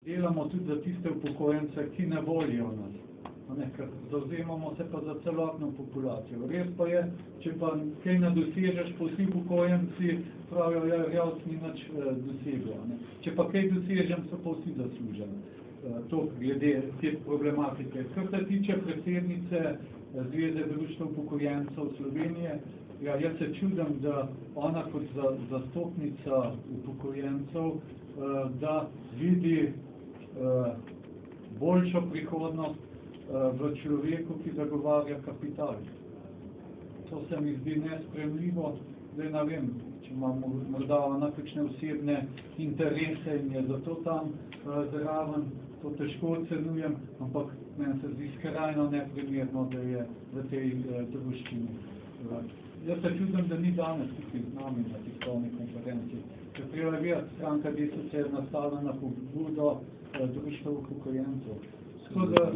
Delamo tudi za tiste upokojence, ki ne volijo nas. Zavzemamo se pa za celotno populacijo. Res pa je, če pa kaj ne dosežeš, pa vsi upokojenci pravijo, jaz ni nič dosegel. Če pa kaj dosežem, so pa vsi zasluženi. To glede te problematike. Kar se tiče predsednice Zveze društev upokojencev Slovenije, jaz se čudim, da ona kot zastopnica upokojencev, da vidi boljšo prihodnost v človeku, ki zagovarja kapital. To se mi zdi nesprejemljivo. Zdaj ne vem, če ima morda ona kakšne osebne interese in je zato tam zraven, to težko ocenujem, ampak meni se zdi skrajno neprimerno, da je v tej druščini. Jaz se čudim, da ni danes tukaj z nami na tiskovni konferenci. Ker treba vedeti, stranka Desus je nastala na pobudo društev upokojencev.